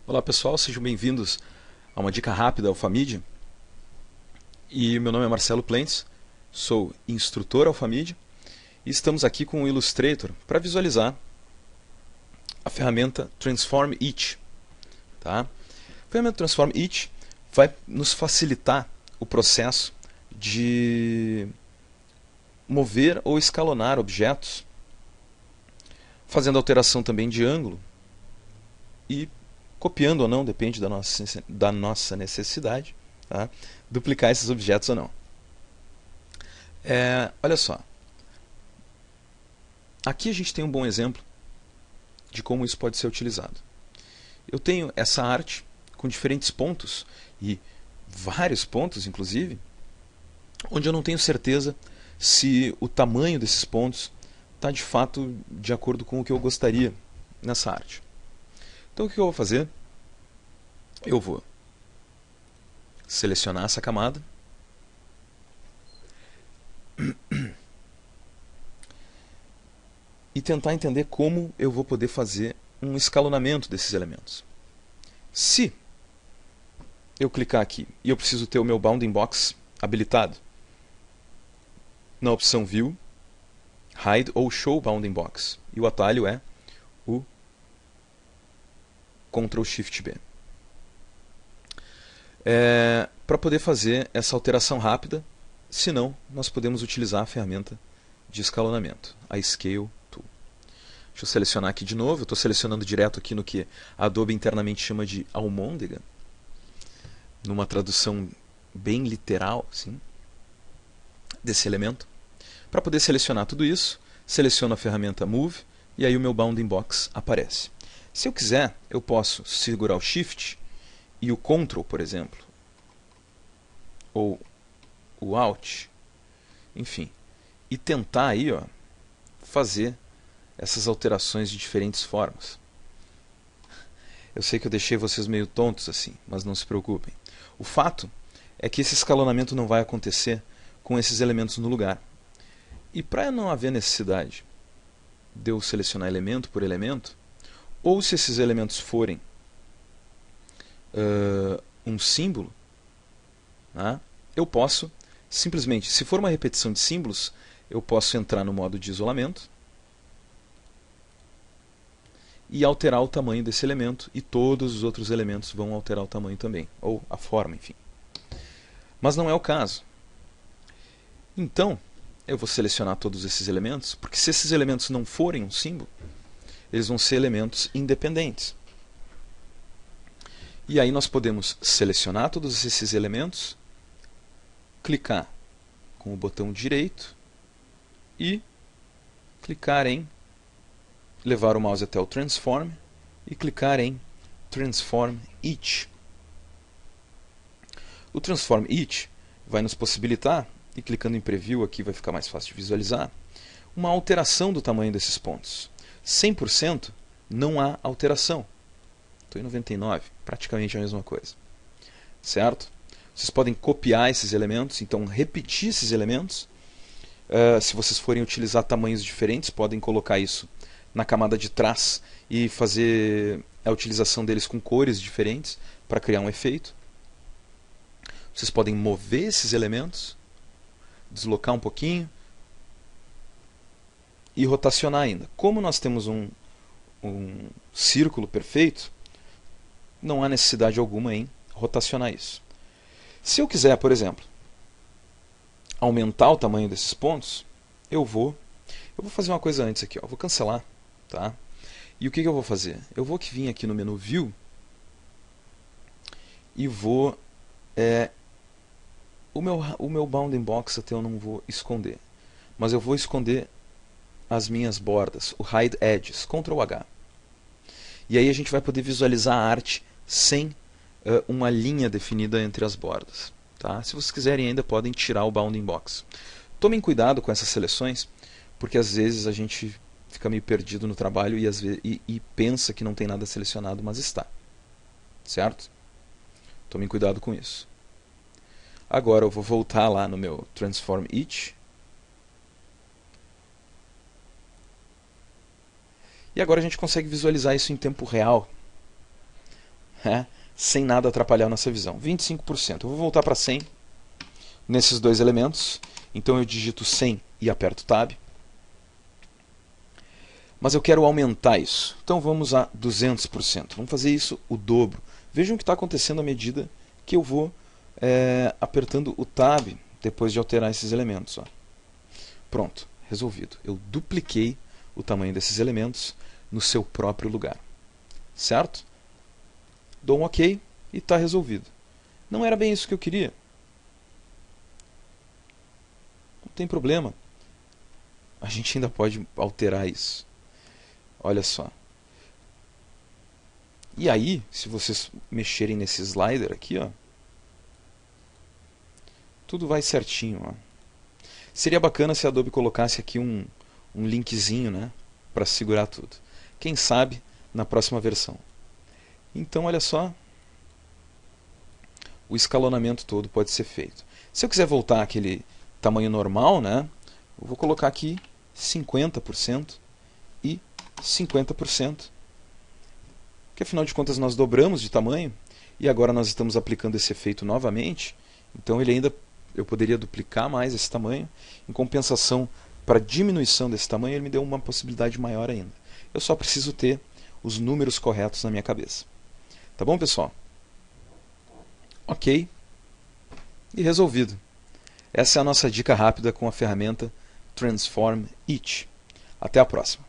Olá pessoal, sejam bem-vindos a uma dica rápida Alfamid. E meu nome é Marcelo Plentes, sou instrutor Alfamid e estamos aqui com o Illustrator para visualizar a ferramenta Transform It. Tá? A ferramenta Transform It vai nos facilitar o processo de mover ou escalonar objetos, fazendo alteração também de ângulo e copiando ou não, depende da nossa necessidade, tá? Duplicar esses objetos ou não. Olha só, aqui a gente tem um bom exemplo de como isso pode ser utilizado. Eu tenho essa arte com diferentes pontos, e vários pontos inclusive, onde eu não tenho certeza se o tamanho desses pontos está de fato de acordo com o que eu gostaria nessa arte. Então o que eu vou fazer? Eu vou selecionar essa camada e tentar entender como eu vou poder fazer um escalonamento desses elementos. Se eu clicar aqui e eu preciso ter o meu Bounding Box habilitado, na opção View, Hide ou Show Bounding Box, e o atalho é o Ctrl Shift B. Para poder fazer essa alteração rápida, senão nós podemos utilizar a ferramenta de escalonamento, a Scale Tool. Deixa eu selecionar aqui de novo, eu estou selecionando direto aqui no que a Adobe internamente chama de almôndega, numa tradução bem literal, sim, desse elemento. Para poder selecionar tudo isso, seleciono a ferramenta Move e aí o meu Bounding Box aparece. Se eu quiser, eu posso segurar o Shift e o Ctrl, por exemplo, ou o Alt, enfim, e tentar aí, fazer essas alterações de diferentes formas. Eu sei que eu deixei vocês meio tontos assim, mas não se preocupem. O fato é que esse escalonamento não vai acontecer com esses elementos no lugar. E para não haver necessidade de eu selecionar elemento por elemento, ou se esses elementos forem um símbolo, né, eu posso simplesmente, se for uma repetição de símbolos, eu posso entrar no modo de isolamento e alterar o tamanho desse elemento, e todos os outros elementos vão alterar o tamanho também, ou a forma, enfim. Mas não é o caso. Então, eu vou selecionar todos esses elementos, porque se esses elementos não forem um símbolo, eles vão ser elementos independentes. E aí nós podemos selecionar todos esses elementos, clicar com o botão direito e clicar em levar o mouse até o Transform e clicar em Transform Each. O Transform Each vai nos possibilitar, e clicando em Preview aqui vai ficar mais fácil de visualizar, uma alteração do tamanho desses pontos. 100% não há alteração. Estou em 99%, praticamente a mesma coisa. Certo? Vocês podem copiar esses elementos, então repetir esses elementos. Se vocês forem utilizar tamanhos diferentes, podem colocar isso na camada de trás e fazer a utilização deles com cores diferentes para criar um efeito. Vocês podem mover esses elementos, deslocar um pouquinho e rotacionar ainda. Como nós temos um círculo perfeito, não há necessidade alguma em rotacionar isso. Se eu quiser, por exemplo, aumentar o tamanho desses pontos, eu vou fazer uma coisa antes aqui, eu vou cancelar, tá? E o que eu vou fazer? Eu vou vir aqui no menu View e vou o meu Bounding Box até eu não vou esconder, mas eu vou esconder as minhas bordas, o Hide Edges, Ctrl H. E aí a gente vai poder visualizar a arte sem uma linha definida entre as bordas. Tá? Se vocês quiserem ainda podem tirar o Bounding Box. Tomem cuidado com essas seleções, porque às vezes a gente fica meio perdido no trabalho e pensa que não tem nada selecionado, mas está. Certo? Tomem cuidado com isso. Agora eu vou voltar lá no meu Transform Each. E agora a gente consegue visualizar isso em tempo real. sem nada atrapalhar a nossa visão. 25%. Eu vou voltar para 100 nesses dois elementos. Então eu digito 100 e aperto Tab. Mas eu quero aumentar isso. Então vamos a 200%. Vamos fazer isso o dobro. Vejam o que está acontecendo à medida que eu vou apertando o Tab depois de alterar esses elementos. Ó. Pronto, resolvido. Eu dupliquei o tamanho desses elementos no seu próprio lugar. Certo? Dou um OK e está resolvido. Não era bem isso que eu queria. Não tem problema. A gente ainda pode alterar isso. Olha só. E aí, se vocês mexerem nesse slider aqui, ó, tudo vai certinho. Ó. Seria bacana se a Adobe colocasse aqui um linkzinho, né, para segurar tudo. Quem sabe na próxima versão. Então, olha só. O escalonamento todo pode ser feito. Se eu quiser voltar àquele tamanho normal, né, eu vou colocar aqui 50% e 50%. Porque afinal de contas nós dobramos de tamanho e agora nós estamos aplicando esse efeito novamente. Então eu poderia duplicar mais esse tamanho. Em compensação, para diminuição desse tamanho, ele me deu uma possibilidade maior ainda. Eu só preciso ter os números corretos na minha cabeça. Tá bom, pessoal? Ok. E resolvido. Essa é a nossa dica rápida com a ferramenta Transform It. Até a próxima.